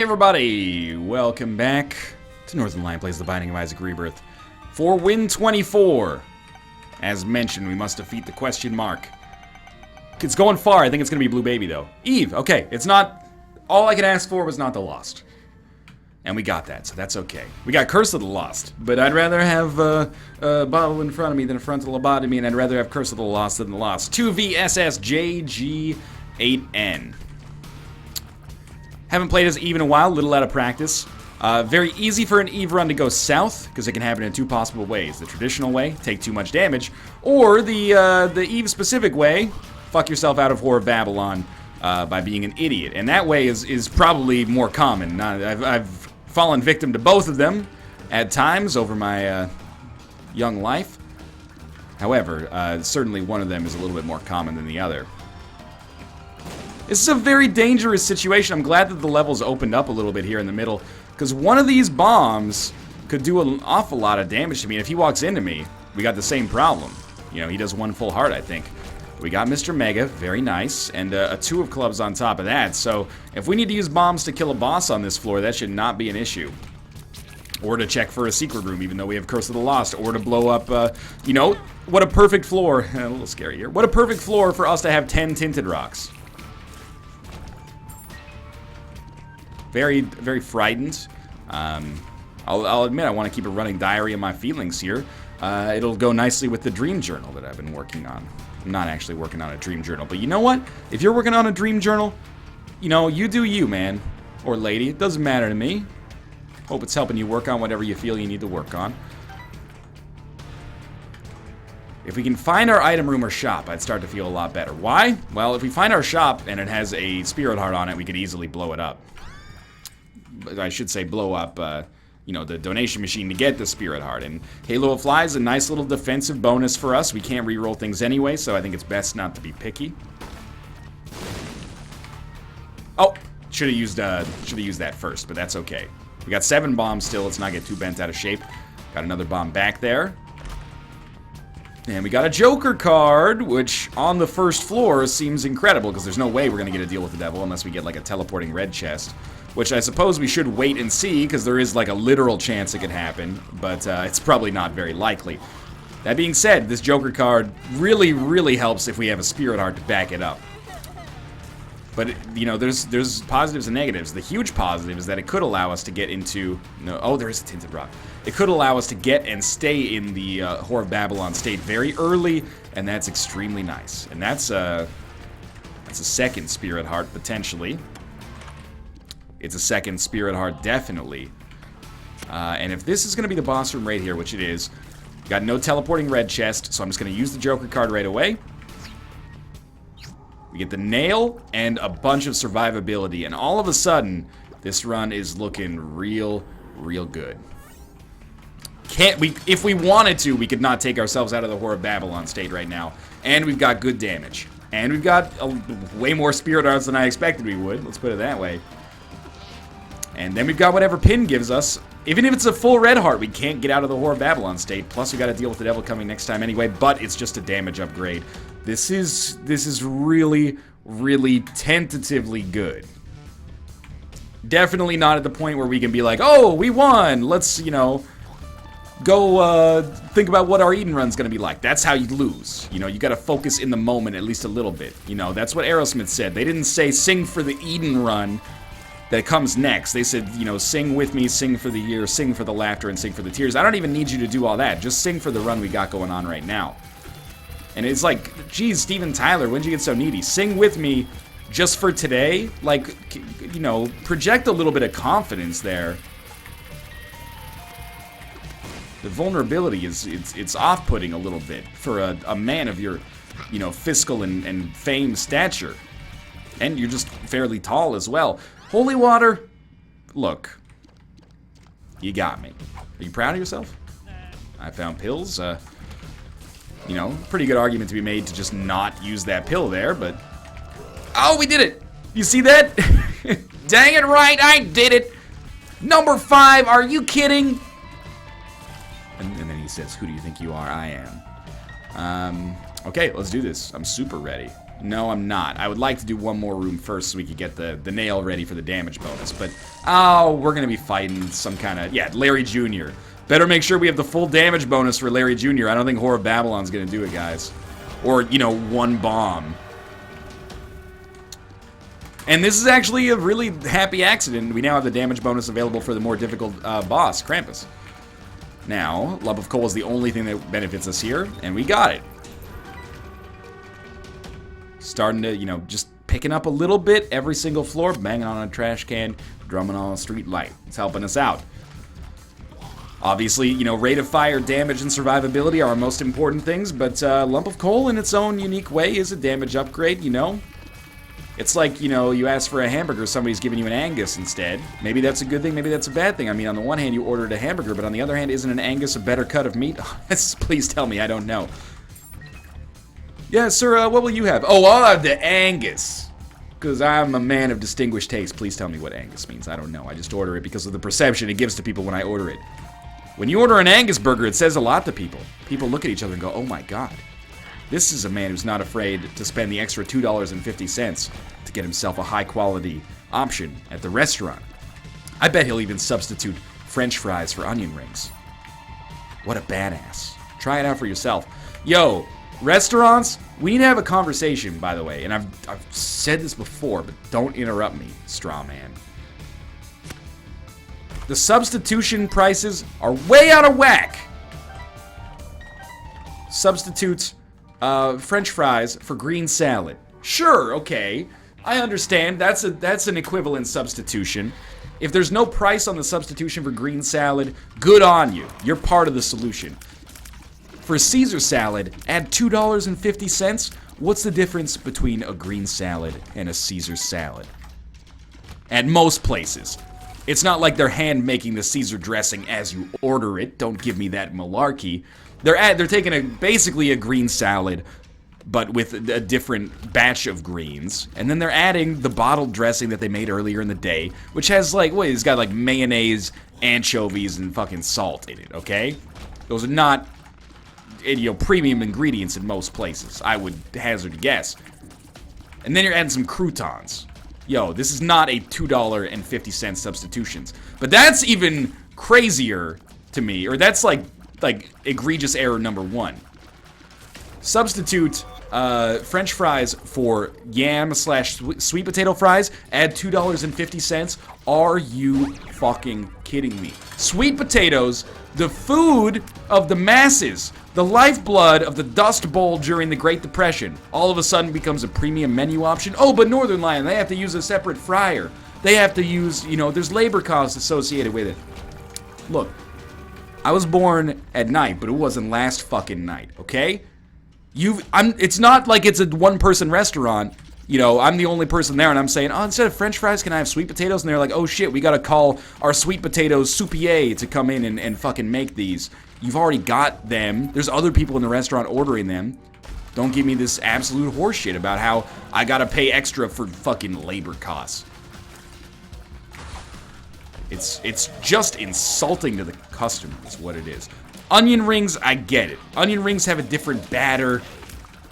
Hey everybody, welcome back to Northern Lion Plays The Binding of Isaac Rebirth for win 24. As mentioned, we must defeat the question mark. It's going far. I think it's going to be Blue Baby, though. Eve, okay, it's not... All I could ask for was not the Lost. And we got that, so that's okay. We got Curse of the Lost, but I'd rather have a bottle in front of me than a frontal lobotomy, and I'd rather have Curse of the Lost than the Lost. 2VSSJG8N. Haven't played as Eve in a while, little out of practice. Very easy for an Eve run to go south, because it can happen in two possible ways. The traditional way, take too much damage, or the Eve-specific way, fuck yourself out of Whore of Babylon by being an idiot. And that way is probably more common. I've fallen victim to both of them at times over my young life. However, certainly one of them is a little bit more common than the other. This is a very dangerous situation. I'm glad that the levels opened up a little bit here in the middle, because one of these bombs could do an awful lot of damage to me. And if he walks into me, we got the same problem. You know, he does one full heart, I think. We got Mr. Mega, very nice, and a 2 of clubs on top of that. So if we need to use bombs to kill a boss on this floor, that should not be an issue. Or to check for a secret room, even though we have Curse of the Lost. Or to blow up, you know, what a perfect floor. A little scary here. What a perfect floor for us to have 10 tinted rocks. Very, very frightened. I'll admit I want to keep a running diary of my feelings here. It'll go nicely with the dream journal that I've been working on. I'm not actually working on a dream journal, but you know what? If you're working on a dream journal, you know, you do you, man. Or lady. It doesn't matter to me. Hope it's helping you work on whatever you feel you need to work on. If we can find our item room or shop, I'd start to feel a lot better. Why? Well, if we find our shop and it has a spirit heart on it, we could easily blow it up. I should say blow up, you know, the donation machine to get the spirit heart. And Halo of Fly is a nice little defensive bonus for us. We can't reroll things anyway, so I think it's best not to be picky. Oh, should have used that first, but that's okay. We got 7 bombs still. Let's not get too bent out of shape. Got another bomb back there. And we got a Joker card, which on the first floor seems incredible, because there's no way we're going to get a deal with the devil unless we get like a teleporting red chest. Which I suppose we should wait and see, because there is like a literal chance it could happen, but it's probably not very likely. That being said, this Joker card really, really helps if we have a spirit heart to back it up. But, you know, there's positives and negatives. The huge positive is that it could allow us to get into... No, oh, there is a tinted rock. It could allow us to get and stay in the Whore of Babylon state very early, and that's extremely nice. And that's a second spirit heart, potentially. It's a second spirit heart, definitely. And if this is going to be the boss room right here, which it is, got no teleporting red chest, so I'm just going to use the Joker card right away. We get the nail and a bunch of survivability, and all of a sudden, this run is looking real, real good. If we wanted to, we could not take ourselves out of the Whore of Babylon state right now. And we've got good damage. And we've got way more spirit hearts than I expected we would. Let's put it that way. And then we've got whatever pin gives us. Even if it's a full red heart, we can't get out of the Whore of Babylon state. Plus, we got to deal with the devil coming next time anyway. But it's just a damage upgrade. This is really, really tentatively good. Definitely not at the point where we can be like, oh, we won. Let's, you know, go think about what our Eden run's gonna be like. That's how you lose. You know, you gotta focus in the moment at least a little bit. You know, that's what Aerosmith said. They didn't say sing for the Eden run that comes next. They said, you know, sing with me, sing for the year, sing for the laughter, and sing for the tears. I don't even need you to do all that. Just sing for the run we got going on right now. And it's like, geez, Steven Tyler, when'd you get so needy? Sing with me just for today? Like, you know, project a little bit of confidence there. The vulnerability it's off-putting a little bit for a man of your, you know, fiscal and fame stature. And you're just fairly tall as well. Holy water, look, you got me. Are you proud of yourself? I found pills. You know, pretty good argument to be made to just not use that pill there, but... Oh, we did it! You see that? Dang it right, I did it! Number 5, are you kidding? And then he says, who do you think you are? I am. Okay, let's do this. I'm super ready. No, I'm not. I would like to do one more room first so we could get the nail ready for the damage bonus. But, oh, we're going to be fighting some kind of... Yeah, Larry Jr. Better make sure we have the full damage bonus for Larry Jr. I don't think Whore of Babylon's going to do it, guys. Or, you know, one bomb. And this is actually a really happy accident. We now have the damage bonus available for the more difficult boss, Krampus. Now, Lump of Coal is the only thing that benefits us here, and we got it. Starting to, you know, just picking up a little bit every single floor, banging on a trash can, drumming on a street light. It's helping us out. Obviously, you know, rate of fire, damage, and survivability are our most important things, but Lump of Coal in its own unique way is a damage upgrade, you know? It's like, you know, you ask for a hamburger, somebody's giving you an Angus instead. Maybe that's a good thing, maybe that's a bad thing. I mean, on the one hand, you ordered a hamburger, but on the other hand, isn't an Angus a better cut of meat? Please tell me, I don't know. Yeah, sir, what will you have? Oh, I'll have the Angus. Because I'm a man of distinguished taste. Please tell me what Angus means. I don't know. I just order it because of the perception it gives to people when I order it. When you order an Angus burger, it says a lot to people. People look at each other and go, oh my god. This is a man who's not afraid to spend the extra $2.50 to get himself a high-quality option at the restaurant. I bet he'll even substitute French fries for onion rings. What a badass. Try it out for yourself. Yo, restaurants, we need to have a conversation, by the way. And I've said this before, but don't interrupt me, straw man. The substitution prices are way out of whack. Substitute French fries for green salad. Sure, okay. I understand. That's an equivalent substitution. If there's no price on the substitution for green salad, good on you. You're part of the solution. For Caesar salad, add $2.50. What's the difference between a green salad and a Caesar salad? At most places. It's not like they're hand-making the Caesar dressing as you order it. Don't give me that malarkey. They're taking basically a green salad, but with a different batch of greens. And then they're adding the bottled dressing that they made earlier in the day, which has like, wait, it's got like mayonnaise, anchovies, and fucking salt in it, okay? Those are not, you know, premium ingredients in most places, I would hazard a guess. And then you're adding some croutons. Yo, this is not a $2.50 substitutions. But that's even crazier to me, or that's like egregious error number one. Substitute French fries for yam / sweet potato fries, add $2.50. Are you fucking kidding me? Sweet potatoes, the food of the masses, the lifeblood of the Dust Bowl during the Great Depression, all of a sudden becomes a premium menu option. Oh, but Northern Lion, they have to use a separate fryer. They have to use, you know, there's labor costs associated with it. Look, I was born at night, but it wasn't last fucking night, okay? It's not like it's a one-person restaurant. You know, I'm the only person there, and I'm saying, oh, instead of French fries, can I have sweet potatoes? And they're like, oh shit, we gotta call our sweet potatoes soupier to come in and fucking make these. You've already got them. There's other people in the restaurant ordering them. Don't give me this absolute horseshit about how I gotta pay extra for fucking labor costs. It's just insulting to the customer is what it is. Onion rings, I get it. Onion rings have a different batter.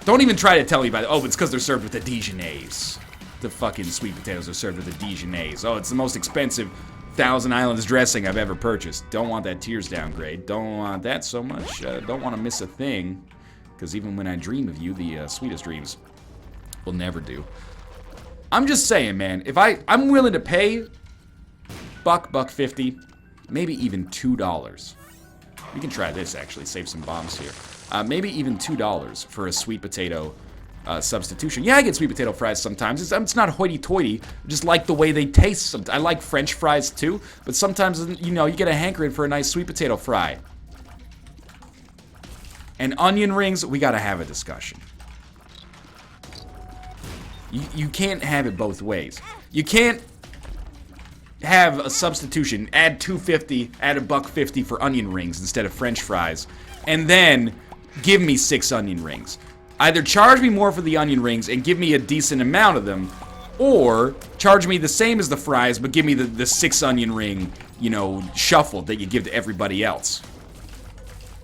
Don't even try to tell me about it. Oh, it's because they're served with the Dijonnaise. The fucking sweet potatoes are served with the Dijonnaise. Oh, it's the most expensive Thousand Islands dressing I've ever purchased. Don't want that tears downgrade. Don't want that so much. Don't want to miss a thing. Because even when I dream of you, the sweetest dreams will never do. I'm just saying, man. If I'm willing to pay $1.50, maybe even $2. We can try this, actually. Save some bombs here. Maybe even $2 for a sweet potato substitution. Yeah, I get sweet potato fries sometimes. It's not hoity-toity. I just like the way they taste. I like French fries, too. But sometimes, you know, you get a hankering for a nice sweet potato fry. And onion rings, we gotta have a discussion. You can't have it both ways. You can't have a substitution, add $2.50, add $1.50 for onion rings instead of French fries, and then give me 6 onion rings. Either charge me more for the onion rings and give me a decent amount of them, or charge me the same as the fries, but give me the 6 onion ring, you know, shuffle that you give to everybody else.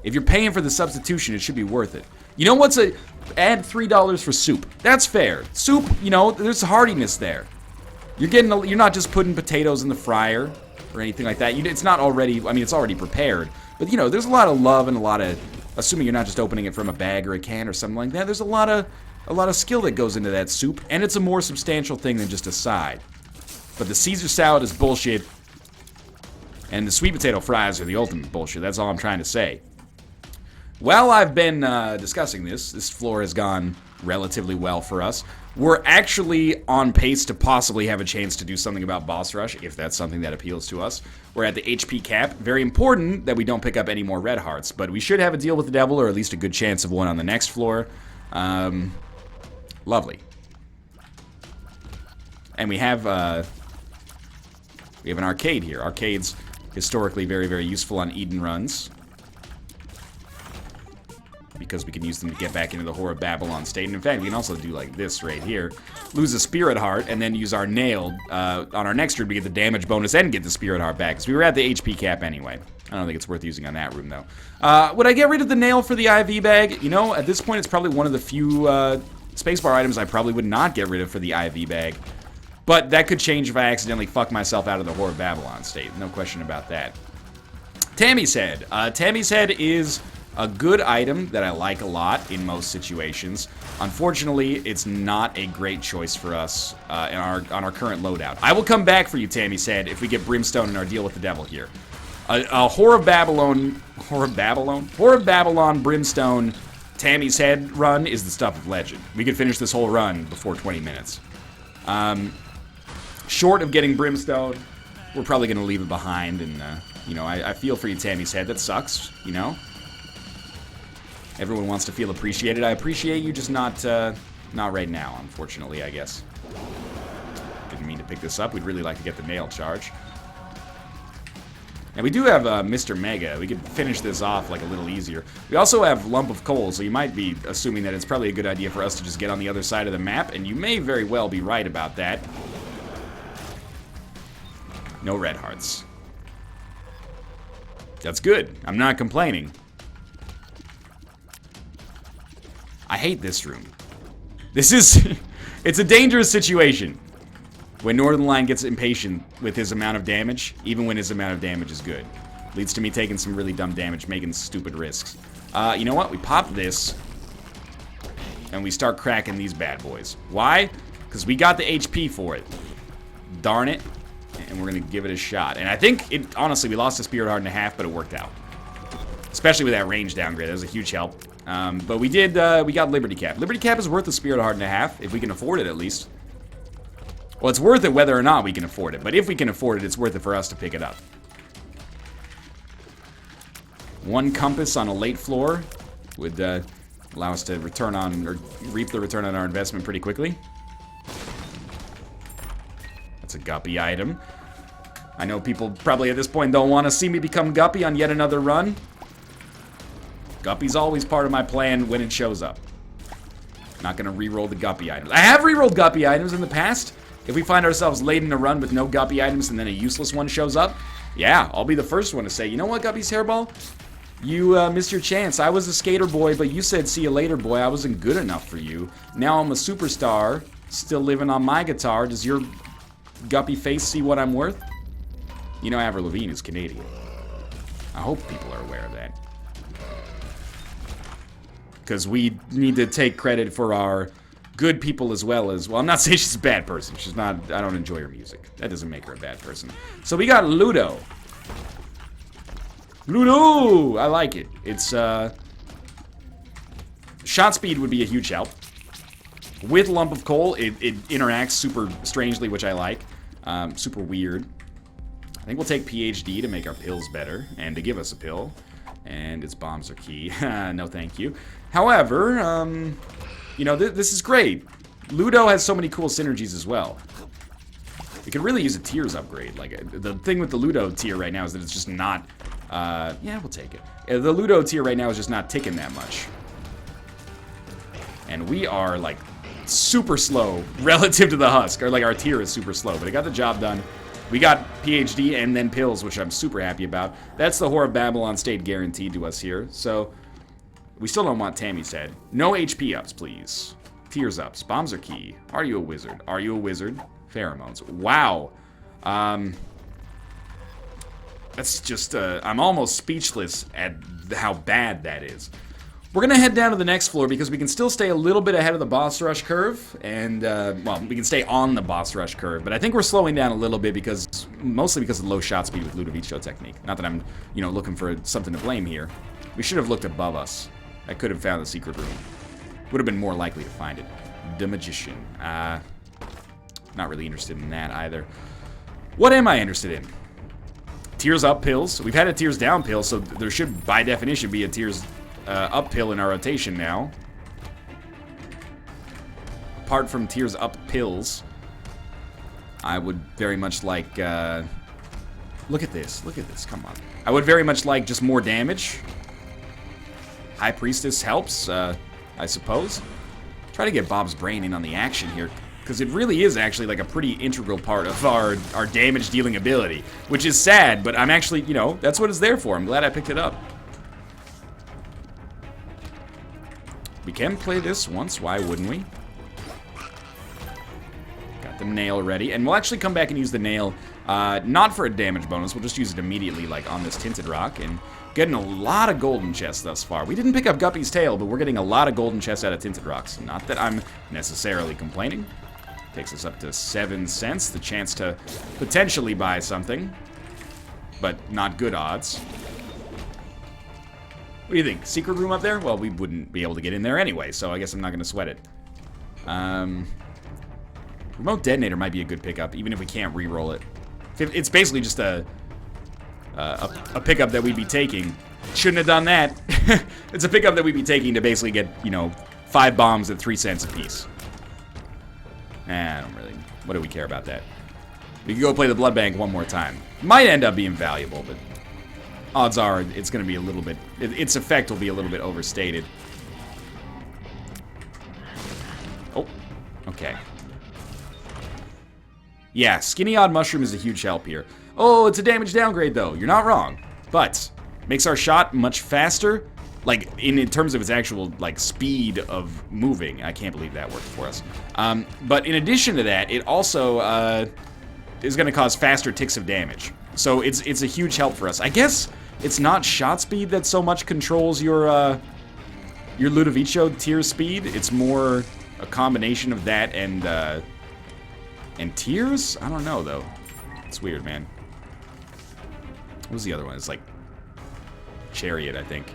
If you're paying for the substitution, it should be worth it. You know what's add $3 for soup. That's fair. Soup, you know, there's hardiness there. You're not just putting potatoes in the fryer or anything like that. It's not already, I mean, it's already prepared. But, you know, there's a lot of love and a lot of, assuming you're not just opening it from a bag or a can or something like that, there's a lot of skill that goes into that soup, and it's a more substantial thing than just a side. But the Caesar salad is bullshit, and the sweet potato fries are the ultimate bullshit. That's all I'm trying to say. While I've been discussing this floor has gone relatively well for us. We're actually on pace to possibly have a chance to do something about boss rush, if that's something that appeals to us. We're at the HP cap. Very important that we don't pick up any more red hearts, but we should have a deal with the devil, or at least a good chance of one on the next floor. Lovely. And we have an arcade here. Arcades historically very, very useful on Eden runs, because we can use them to get back into the Whore of Babylon state. And in fact, we can also do like this right here. Lose a Spirit Heart, and then use our Nail. On our next room, we get the damage bonus and get the Spirit Heart back, because we were at the HP cap anyway. I don't think it's worth using on that room, though. Would I get rid of the Nail for the IV bag? You know, at this point, it's probably one of the few spacebar items I probably would not get rid of for the IV bag. But that could change if I accidentally fuck myself out of the Whore of Babylon state. No question about that. Tammy's Head. Tammy's Head is a good item that I like a lot in most situations. Unfortunately, it's not a great choice for us on our current loadout. I will come back for you, Tammy's Head, if we get Brimstone in our deal with the devil here. A Whore of Babylon, Brimstone, Tammy's Head run is the stuff of legend. We could finish this whole run before 20 minutes. Short of getting Brimstone, we're probably going to leave it behind, and, you know, I feel for you, Tammy's Head. That sucks, you know? Everyone wants to feel appreciated. I appreciate you, just not right now, unfortunately, I guess. Didn't mean to pick this up. We'd really like to get the nail charge. And we do have Mr. Mega. We could finish this off like a little easier. We also have Lump of Coal, so you might be assuming that it's probably a good idea for us to just get on the other side of the map, and you may very well be right about that. No red hearts. That's good. I'm not complaining. I hate this room. This is... it's a dangerous situation when Northern Lion gets impatient with his amount of damage, even when his amount of damage is good. Leads to me taking some really dumb damage, making stupid risks. You know what? We pop this, and we start cracking these bad boys. Why? Because we got the HP for it. Darn it. And we're going to give it a shot. And I think, honestly, we lost a Spirit Heart and a half, but it worked out. Especially with that range downgrade. That was a huge help. But we got Liberty Cap. Liberty Cap is worth a Spirit Heart and a half, if we can afford it at least. Well, it's worth it whether or not we can afford it. But if we can afford it, it's worth it for us to pick it up. One compass on a late floor would allow us to return on, or reap the return on our investment pretty quickly. That's a Guppy item. I know people probably at this point don't want to see me become Guppy on yet another run. Guppy's always part of my plan when it shows up. Not gonna re-roll the Guppy items. I have re-rolled Guppy items in the past. If we find ourselves late in a run with no Guppy items and then a useless one shows up, yeah, I'll be the first one to say, you know what, Guppy's Hairball? You missed your chance. I was a skater boy, but you said see you later, boy. I wasn't good enough for you. Now I'm a superstar, still living on my guitar. Does your Guppy face see what I'm worth? You know Avril Lavigne is Canadian. I hope people are aware of that. Because we need to take credit for our good people as well as... Well, I'm not saying she's a bad person. She's not... I don't enjoy her music. That doesn't make her a bad person. So we got Ludo. Ludo! I like it. It's, shot speed would be a huge help. With Lump of Coal, it interacts super strangely, which I like. Super weird. I think we'll take PhD to make our pills better, and to give us a pill. And its bombs are key. No thank you. However, you know, this is great. Ludo has so many cool synergies as well. We could really use a tiers upgrade. Like, the thing with the Ludo tier right now is that it's just not... yeah, we'll take it. The Ludo tier right now is just not ticking that much. And we are, like, super slow relative to the Husk. Or, like, our tier is super slow. But it got the job done. We got PhD and then pills, which I'm super happy about. That's the Whore of Babylon state guaranteed to us here. So, We still don't want Tammy's head. No HP ups, please. Tears ups. Bombs are key. Are you a wizard? Are you a wizard? Pheromones. Wow. That's just, I'm almost speechless at how bad that is. We're going to head down to the next floor because we can still stay a little bit ahead of the boss rush curve. And, well, we can stay on the boss rush curve. But I think we're slowing down a little bit because, mostly because of the low shot speed with Ludo technique. Not that I'm, you know, looking for something to blame here. We should have looked above us. I could have found the secret room. Would have been more likely to find it. The Magician. Not really interested in that either. What am I interested in? Tears up pills. We've had a tears down pill, so there should, by definition, be a tears up pill in our rotation now. Apart from tears up pills, I would very much like... look at this. Look at this. Come on. I would very much like just more damage. High Priestess helps, I suppose. Try to get Bob's brain in on the action here, because it really is actually like a pretty integral part of our damage dealing ability, which is sad, but I'm actually, you know, that's what it's there for. I'm glad I picked it up. We can play this once, why wouldn't we? Got the nail ready, and we'll actually come back and use the nail, not for a damage bonus, we'll just use it immediately, like on this tinted rock, and getting a lot of golden chests thus far. We didn't pick up Guppy's tail, but we're getting a lot of golden chests out of tinted rocks. Not that I'm necessarily complaining. Takes us up to 7 cents, the chance to potentially buy something, but not good odds. What do you think? Secret room up there? Well, we wouldn't be able to get in there anyway, so I guess I'm not going to sweat it. Remote detonator might be a good pickup, even if we can't re-roll it. It's basically just a pickup that we'd be taking. Shouldn't have done that. It's a pickup that we'd be taking to basically get, you know, 5 bombs at 3 cents apiece. I don't really... What do we care about that? We could go play the blood bank one more time. Might end up being valuable, but odds are it's going to be a little bit... Its effect will be a little bit overstated. Oh, okay. Yeah, Skinny Odd Mushroom is a huge help here. Oh, it's a damage downgrade, though. You're not wrong. But makes our shot much faster. Like, in terms of its actual, like, speed of moving. I can't believe that worked for us. But in addition to that, it also is going to cause faster ticks of damage. So it's a huge help for us. I guess it's not shot speed that so much controls your Ludovico tier speed. It's more a combination of that and tears? I don't know, though. It's weird, man. What was the other one? It's like Chariot, I think.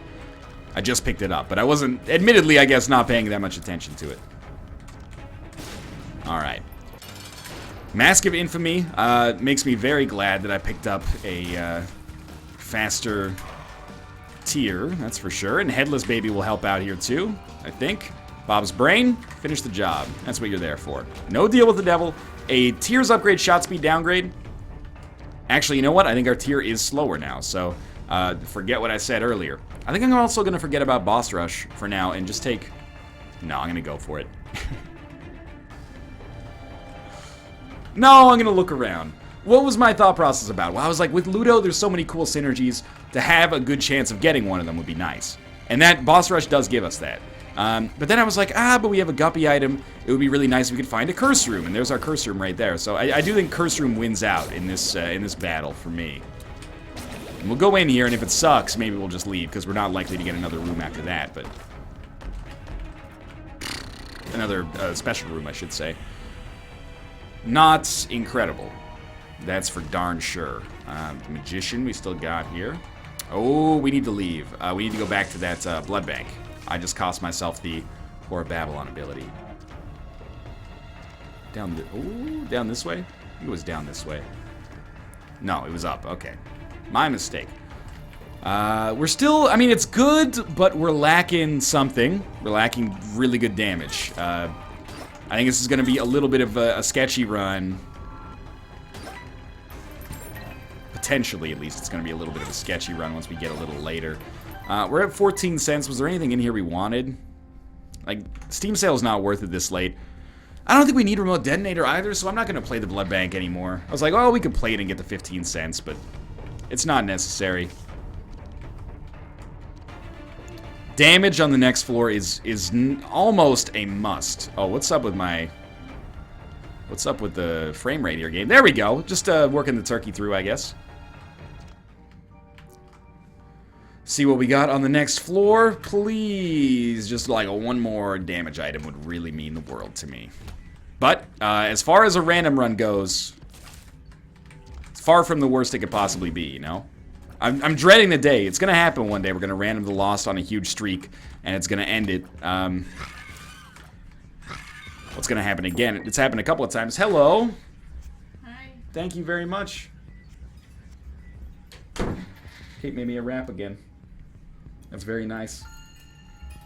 I just picked it up, but I wasn't, admittedly, I guess, not paying that much attention to it. Alright. Mask of Infamy makes me very glad that I picked up a faster tier, that's for sure. And Headless Baby will help out here, too, I think. Bob's Brain, finish the job. That's what you're there for. No deal with the devil. A tier's upgrade, shot speed downgrade. Actually, you know what? I think our tier is slower now, so forget what I said earlier. I think I'm also going to forget about Boss Rush for now and just take... No, I'm going to go for it. No, I'm going to look around. What was my thought process about? Well, I was like, with Ludo, there's so many cool synergies. To have a good chance of getting one of them would be nice. And that Boss Rush does give us that. But then I was like, but we have a Guppy item. It would be really nice if we could find a Curse Room. And there's our Curse Room right there. So I do think Curse Room wins out in this battle for me. And we'll go in here, and if it sucks, maybe we'll just leave, because we're not likely to get another room after that, but... Another special room, I should say. Not incredible. That's for darn sure. The Magician we still got here. Oh, we need to leave. We need to go back to that blood bank. I just cost myself the Whore of Babylon ability. Down this way? I think it was down this way. No, it was up. Okay. My mistake. We're still, I mean, it's good, but we're lacking something. We're lacking really good damage. I think this is going to be a little bit of a sketchy run. Potentially, at least, it's going to be a little bit of a sketchy run once we get a little later. We're at 14 cents. Was there anything in here we wanted? Like, Steam sale's not worth it this late. I don't think we need Remote Detonator either, so I'm not going to play the Blood Bank anymore. I was like, oh, we could play it and get the 15 cents, but it's not necessary. Damage on the next floor is almost a must. Oh, what's up with my... What's up with the frame rate here, game? There we go. Just working the turkey through, I guess. See what we got on the next floor, please. Just like one more damage item would really mean the world to me. But as far as a random run goes, it's far from the worst it could possibly be, you know? I'm dreading the day. It's going to happen one day. We're going to random the lost on a huge streak, and it's going to end it. What's going to happen again? It's happened a couple of times. Hello. Hi. Thank you very much. Kate made me a wrap again. That's very nice.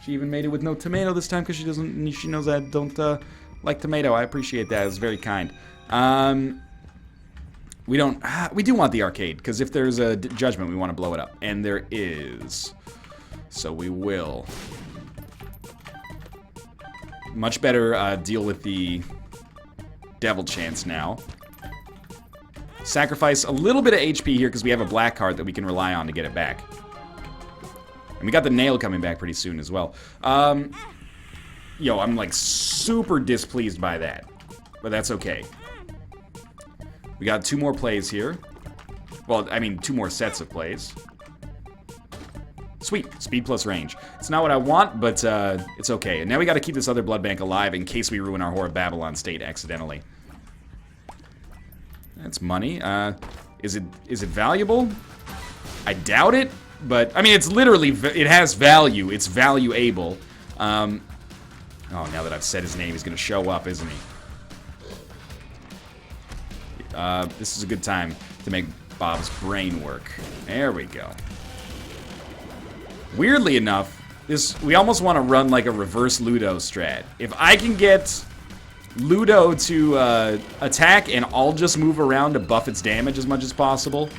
She even made it with no tomato this time because she knows I don't like tomato. I appreciate that. It's very kind. We do want the arcade because if there's a judgment, we want to blow it up, and there is. So we will. Much better deal with the devil chance now. Sacrifice a little bit of HP here because we have a black card that we can rely on to get it back. And we got the nail coming back pretty soon as well. Yo, I'm like super displeased by that. But that's okay. We got 2 more plays here. Well, I mean 2 more sets of plays. Sweet. Speed plus range. It's not what I want, but it's okay. And now we got to keep this other blood bank alive in case we ruin our Whore of Babylon state accidentally. That's money. Is it valuable? I doubt it, but I mean it's literally it has value. It's valuable. Oh, now that I've said his name, he's gonna show up, isn't he? This is a good time to make Bob's brain work. There we go. Weirdly enough, we almost want to run like a reverse Ludo strat. If I can get Ludo to attack and I'll just move around to buff its damage as much as possible,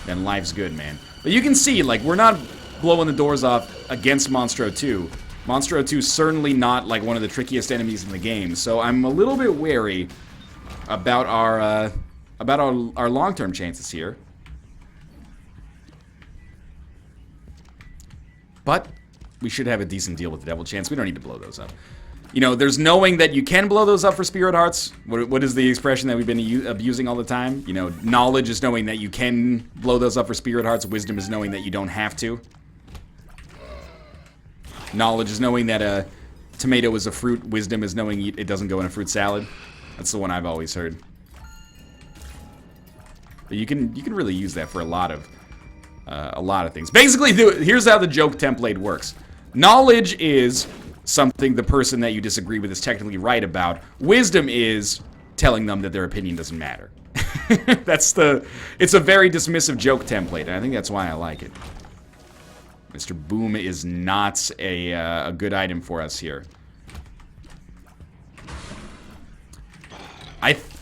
then life's good, man. But you can see, like, we're not blowing the doors off against Monstro 2. Monstro 2 is certainly not, like, one of the trickiest enemies in the game, so I'm a little bit wary about our long-term chances here. But we should have a decent deal with the devil chance. We don't need to blow those up. You know, there's knowing that you can blow those up for spirit hearts. What is the expression that we've been abusing all the time? You know, knowledge is knowing that you can blow those up for spirit hearts. Wisdom is knowing that you don't have to. Knowledge is knowing that a tomato is a fruit. Wisdom is knowing it doesn't go in a fruit salad. That's the one I've always heard. But you can really use that for a lot of things. Basically, here's how the joke template works. Knowledge is something the person that you disagree with is technically right about. Wisdom is telling them that their opinion doesn't matter. It's a very dismissive joke template, and I think that's why I like it. Mr. Boom is not a good item for us here.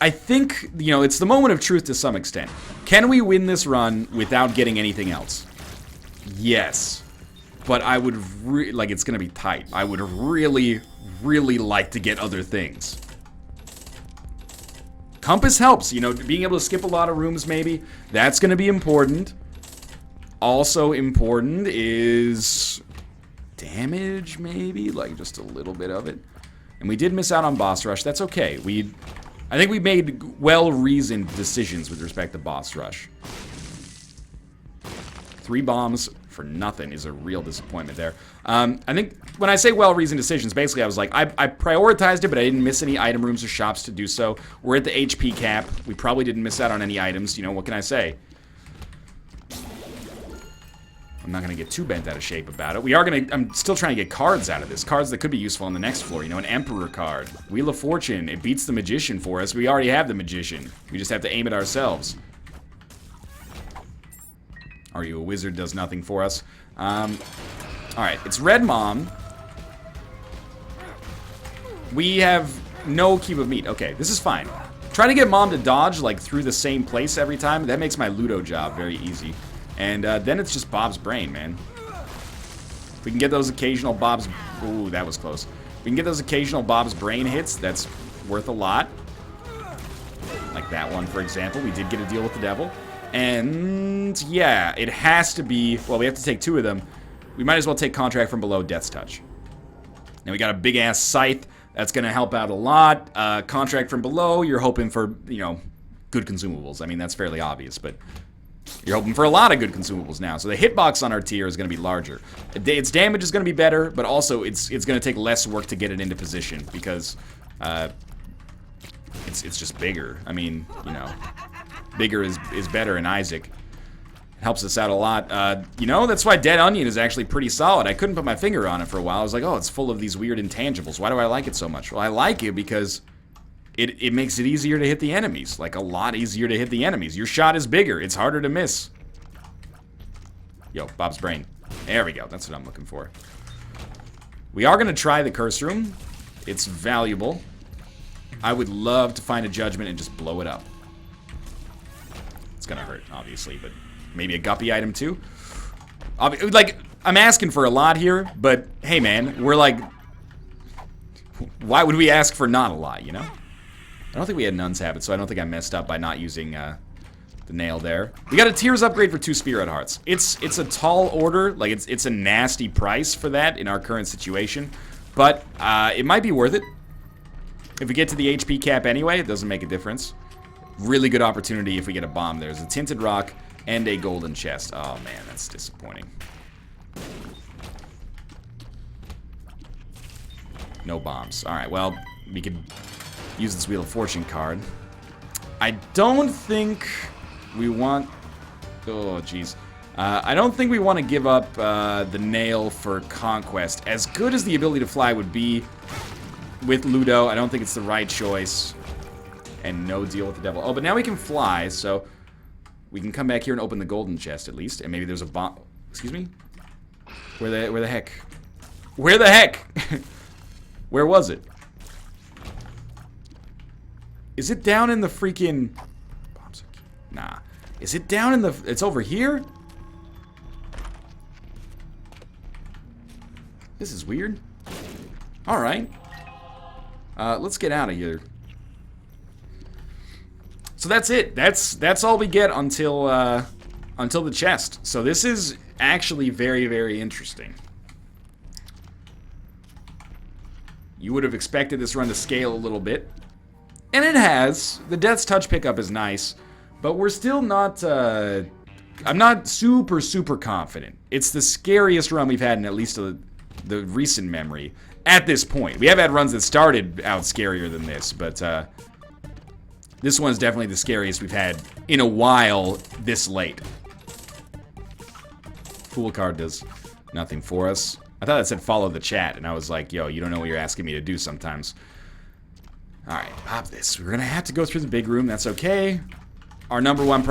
I think, you know, it's the moment of truth to some extent. Can we win this run without getting anything else? Yes. But I would, like, it's going to be tight. I would really, really like to get other things. Compass helps, you know, being able to skip a lot of rooms maybe. That's going to be important. Also important is damage maybe, like just a little bit of it. And we did miss out on boss rush. That's okay. I think we made well-reasoned decisions with respect to boss rush. 3 bombs for nothing is a real disappointment there. I think when I say well-reasoned decisions, basically I was like, I prioritized it, but I didn't miss any item rooms or shops to do so. We're at the HP cap. We probably didn't miss out on any items. You know, what can I say? I'm not going to get too bent out of shape about it. I'm still trying to get cards out of this. Cards that could be useful on the next floor. You know, an Emperor card. Wheel of Fortune. It beats the Magician for us. We already have the Magician. We just have to aim it ourselves. Are You a Wizard does nothing for us. Alright, it's Red Mom. We have no cube of meat. Okay, this is fine. Trying to get Mom to dodge, like, through the same place every time, that makes my Ludo job very easy. And then it's just Bob's brain, man. If we can get those occasional Bob's... Ooh, that was close. If we can get those occasional Bob's brain hits, that's worth a lot. Like that one, for example. We did get a deal with the devil. And, yeah, it has to be... Well, we have to take 2 of them. we might as well take Contract from Below, Death's Touch. Now we got a big-ass Scythe. That's going to help out a lot. Contract from Below, you're hoping for, you know, good consumables. I mean, that's fairly obvious, but you're hoping for a lot of good consumables now. So the hitbox on our tier is going to be larger. Its damage is going to be better, but also it's going to take less work to get it into position because it's just bigger. I mean, you know, bigger is better in Isaac. Helps us out a lot. You know, that's why Dead Onion is actually pretty solid. I couldn't put my finger on it for a while. I was like, oh, it's full of these weird intangibles. Why do I like it so much? Well, I like it because it makes it easier to hit the enemies. Like, a lot easier to hit the enemies. Your shot is bigger. It's harder to miss. Yo, Bob's Brain. There we go. That's what I'm looking for. We are going to try the Curse Room. It's valuable. I would love to find a Judgment and just blow it up. It's going to hurt, obviously, but... maybe a guppy item too. Like, I'm asking for a lot here, but hey man, we're like, why would we ask for not a lot, you know? I don't think we had Nun's Habit, so I don't think I messed up by not using the nail there. We got a Tears upgrade for 2 Spirit Hearts. It's a tall order, like it's a nasty price for that in our current situation, but it might be worth it. If we get to the HP cap anyway, it doesn't make a difference. Really good opportunity if we get a bomb. There's a Tinted Rock and a golden chest. Oh man, that's disappointing. No bombs. Alright, well, we could use this Wheel of Fortune card. I don't think we want... oh, jeez. I don't think we want to give up the nail for Conquest. As good as the ability to fly would be with Ludo, I don't think it's the right choice. And no deal with the devil. Oh, but now we can fly, so... we can come back here and open the golden chest at least, and maybe there's a bomb. Excuse me? Where the heck? Where the heck? Where was it? Is it down in the freaking... nah. Is it down in the... it's over here? This is weird. Alright. Let's get out of here. So that's it. That's all we get until the chest. So this is actually very, very interesting. You would have expected this run to scale a little bit, and it has. The Death's Touch pickup is nice, but we're still not. I'm not super confident. It's the scariest run we've had in at least the recent memory at this point. We have had runs that started out scarier than this, but. This one's definitely the scariest we've had in a while this late. Fool card does nothing for us. I thought it said follow the chat, and I was like, yo, you don't know what you're asking me to do sometimes. Alright, pop this. We're gonna have to go through the big room, that's okay. Our number one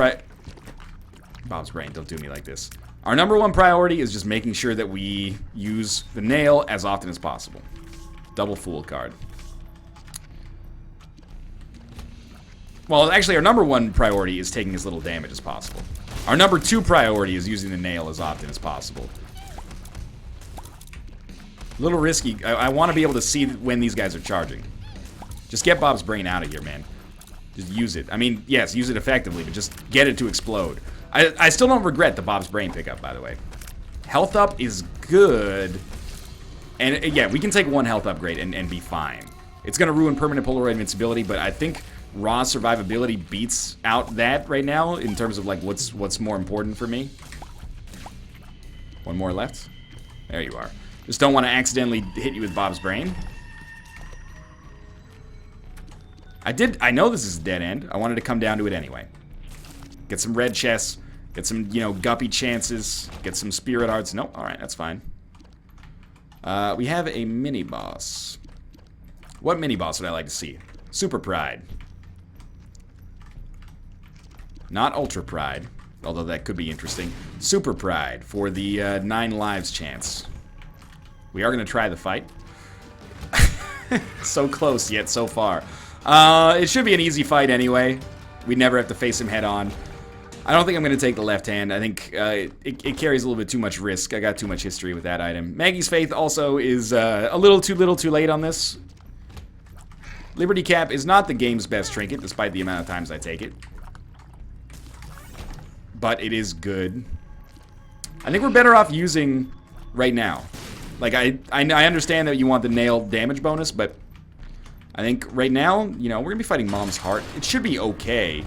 Bob's Brain, don't do me like this. Our number one priority is just making sure that we use the nail as often as possible. Double Fool card. Well, actually, our number one priority is taking as little damage as possible. Our number 2 priority is using the nail as often as possible. A little risky. I want to be able to see when these guys are charging. Just get Bob's Brain out of here, man. Just use it. I mean, yes, use it effectively, but just get it to explode. I still don't regret the Bob's Brain pickup, by the way. Health up is good. And, yeah, we can take 1 health upgrade and be fine. It's going to ruin permanent Polaroid invincibility, but I think... raw survivability beats out that right now in terms of like what's more important for me. 1 more left. There you are. Just don't want to accidentally hit you with Bob's Brain. I know this is a dead end. I wanted to come down to it anyway. Get some red chests. Get some, you know, guppy chances. Get some spirit hearts. Nope. Alright, that's fine. We have a mini-boss. What mini-boss would I like to see? Super Pride. Not Ultra Pride, although that could be interesting. Super Pride for the 9 lives chance. We are going to try the fight. So close, yet so far. It should be an easy fight anyway. We never have to face him head on. I don't think I'm going to take the left hand. I think it carries a little bit too much risk. I got too much history with that item. Maggie's Faith also is a little too late on this. Liberty Cap is not the game's best trinket, despite the amount of times I take it. But it is good. I think we're better off using right now. Like, I understand that you want the nail damage bonus, but I think right now, you know, we're going to be fighting Mom's Heart. It should be okay.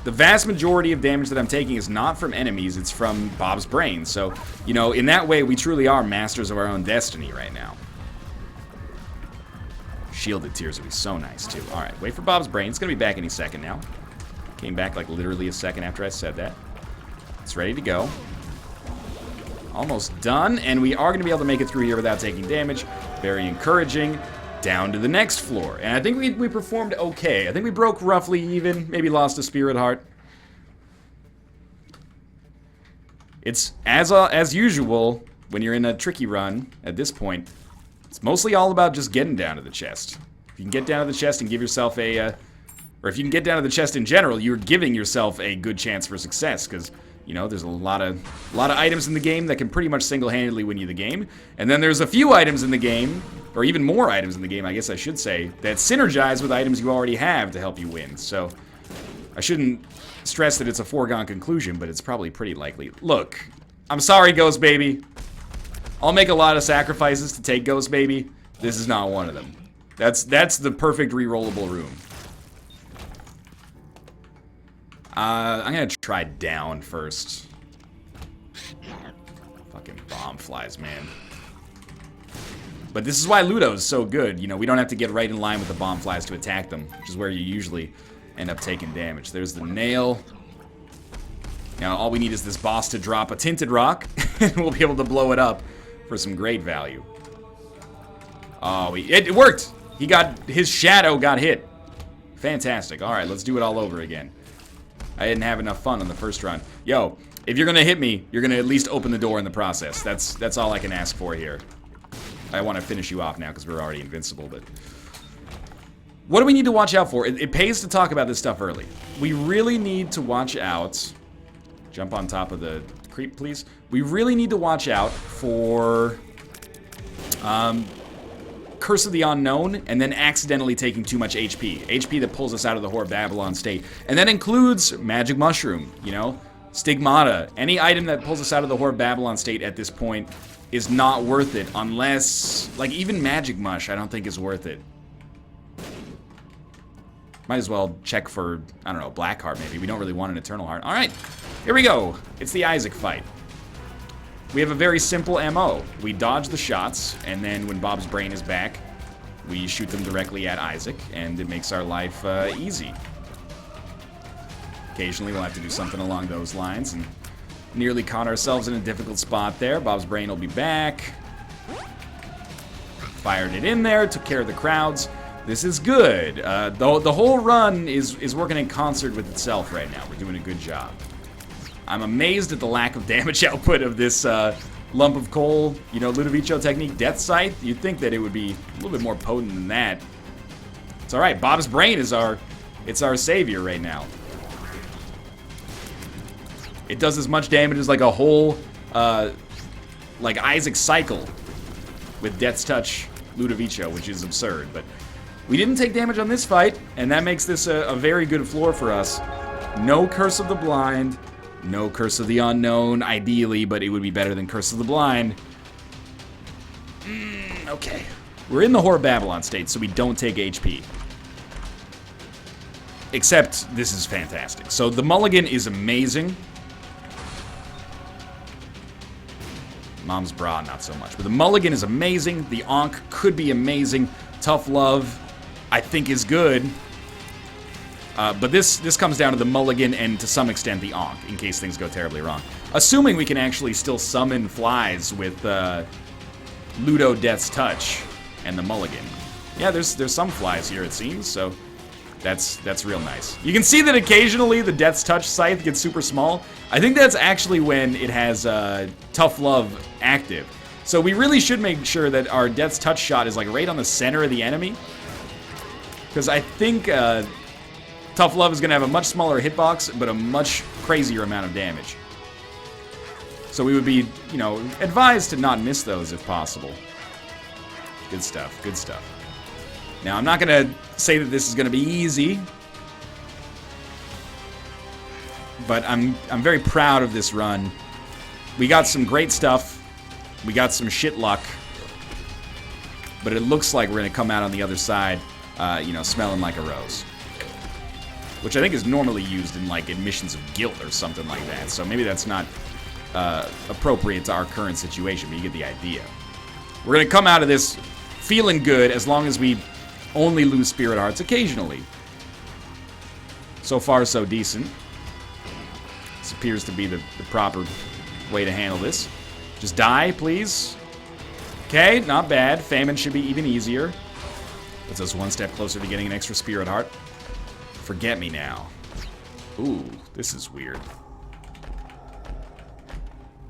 The vast majority of damage that I'm taking is not from enemies, it's from Bob's brain. So, you know, in that way, we truly are masters of our own destiny right now. Shielded tears would be so nice, too. Alright, wait for Bob's brain. It's going to be back any second now. Came back, like, literally a second after I said that. It's ready to go. Almost done, and we are going to be able to make it through here without taking damage. Very encouraging. Down to the next floor. And I think we performed okay. I think we broke roughly even. Maybe lost a spirit heart. It's, as usual, when you're in a tricky run at this point, it's mostly all about just getting down to the chest. If you can get down to the chest and give yourself a... or if you can get down to the chest in general, you're giving yourself a good chance for success, because... You know, there's a lot of items in the game that can pretty much single-handedly win you the game. And then there's a few items in the game, or even more items in the game, I guess I should say, that synergize with items you already have to help you win. So, I shouldn't stress that it's a foregone conclusion, but it's probably pretty likely. Look, I'm sorry, Ghost Baby. I'll make a lot of sacrifices to take Ghost Baby. This is not one of them. That's the perfect re-rollable room. I'm gonna try down first. Fucking bomb flies, man. But this is why Ludo's so good. You know, we don't have to get right in line with the bomb flies to attack them, which is where you usually end up taking damage. There's the nail. Now, all we need is this boss to drop a tinted rock, and we'll be able to blow it up for some great value. Oh, it worked! His shadow got hit. Fantastic. Alright, let's do it all over again. I didn't have enough fun on the first run. Yo, if you're gonna hit me, you're gonna at least open the door in the process. That's all I can ask for here. I want to finish you off now because we're already invincible, but... What do we need to watch out for? It pays to talk about this stuff early. We really need to watch out... Jump on top of the creep, please. We really need to watch out for... Curse of the Unknown, and then accidentally taking too much HP. HP that pulls us out of the Whore of Babylon state. And that includes Magic Mushroom, you know? Stigmata. Any item that pulls us out of the Whore of Babylon state at this point is not worth it, unless... Like, even Magic Mush I don't think is worth it. Might as well check for, I don't know, Black Heart maybe. We don't really want an Eternal Heart. Alright, here we go. It's the Isaac fight. We have a very simple MO. We dodge the shots, and then when Bob's brain is back, we shoot them directly at Isaac, and it makes our life easy. Occasionally we'll have to do something along those lines, and nearly caught ourselves in a difficult spot there. Bob's brain will be back. Fired it in there, took care of the crowds. This is good. The whole run is working in concert with itself right now. We're doing a good job. I'm amazed at the lack of damage output of this lump of coal, you know, Ludovico technique Death Scythe. You'd think that it would be a little bit more potent than that. It's alright, Bob's brain is our savior right now. It does as much damage as like a whole, like Isaac cycle with Death's Touch Ludovico, which is absurd, but we didn't take damage on this fight, and that makes this a very good floor for us. No Curse of the Blind. No Curse of the Unknown, ideally, but it would be better than Curse of the Blind. Okay. We're in the Whore of Babylon state, so we don't take HP. Except, this is fantastic. So, the mulligan is amazing. Mom's bra, not so much. But the mulligan is amazing. The Ankh could be amazing. Tough Love, I think, is good. But this comes down to the mulligan and, to some extent, the Ankh, in case things go terribly wrong. Assuming we can actually still summon flies with Ludo Death's Touch and the mulligan. Yeah, there's some flies here, it seems, so that's real nice. You can see that occasionally the Death's Touch scythe gets super small. I think that's actually when it has Tough Love active. So we really should make sure that our Death's Touch shot is like right on the center of the enemy. Because I think... Tough Love is going to have a much smaller hitbox, but a much crazier amount of damage. So we would be, you know, advised to not miss those if possible. Good stuff, good stuff. Now, I'm not going to say that this is going to be easy, but I'm very proud of this run. We got some great stuff. We got some shit luck. But it looks like we're going to come out on the other side, you know, smelling like a rose. Which I think is normally used in, like, admissions of guilt or something like that. So maybe that's not appropriate to our current situation, but you get the idea. We're going to come out of this feeling good as long as we only lose spirit hearts occasionally. So far, so decent. This appears to be the proper way to handle this. Just die, please. Okay, not bad. Famine should be even easier. Puts us one step closer to getting an extra spirit heart. Forget me now. Ooh, this is weird.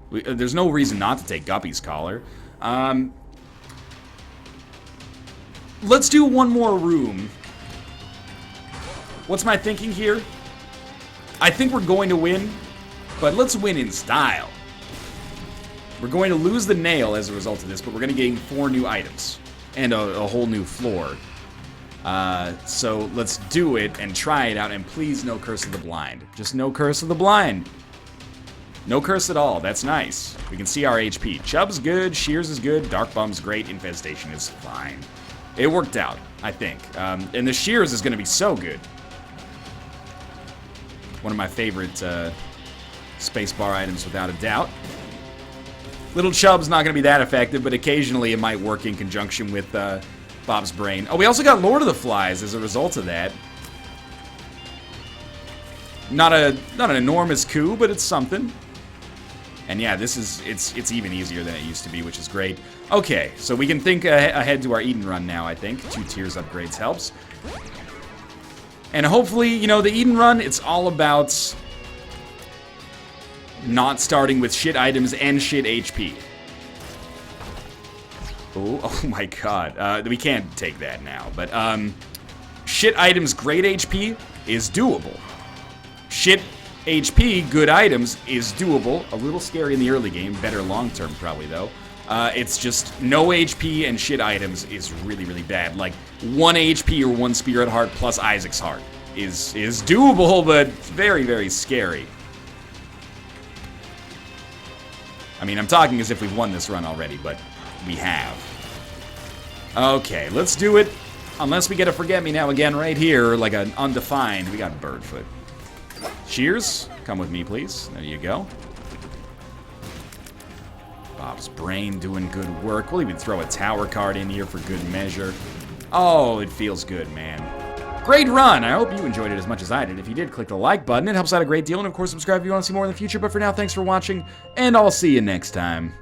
There's no reason not to take Guppy's collar. Let's do one more room. What's my thinking here? I think we're going to win, but let's win in style. We're going to lose the nail as a result of this, but we're going to gain 4 new items and a whole new floor. So let's do it and try it out, and please no Curse of the Blind. Just no Curse of the Blind. No curse at all. That's nice. We can see our HP. Chubb's good. Shears is good. Dark Bum's great. Infestation is fine. It worked out, I think. And the Shears is going to be so good. One of my favorite spacebar items, without a doubt. Little Chubb's not going to be that effective, but occasionally it might work in conjunction with Bob's Brain. Oh, we also got Lord of the Flies as a result of that. Not an enormous coup, but it's something. And yeah, it's even easier than it used to be, which is great. Okay, so we can think ahead to our Eden run now, I think. 2 tiers upgrades helps. And hopefully, you know, the Eden run, it's all about not starting with shit items and shit HP. Oh my god. We can't take that now, but shit items, great HP is doable. Shit HP, good items, is doable. A little scary in the early game. Better long-term, probably, though. It's just no HP and shit items is really, really bad. Like, 1 HP or 1 Spirit Heart plus Isaac's Heart is doable, but very, very scary. I mean, I'm talking as if we've won this run already, but we have. Okay, let's do it. Unless we get a Forget-Me-Now again right here, like an Undefined. We got Birdfoot. Shears, come with me, please. There you go. Bob's Brain doing good work. We'll even throw a Tower card in here for good measure. Oh, it feels good, man. Great run! I hope you enjoyed it as much as I did. If you did, click the like button. It helps out a great deal. And, of course, subscribe if you want to see more in the future. But for now, thanks for watching, and I'll see you next time.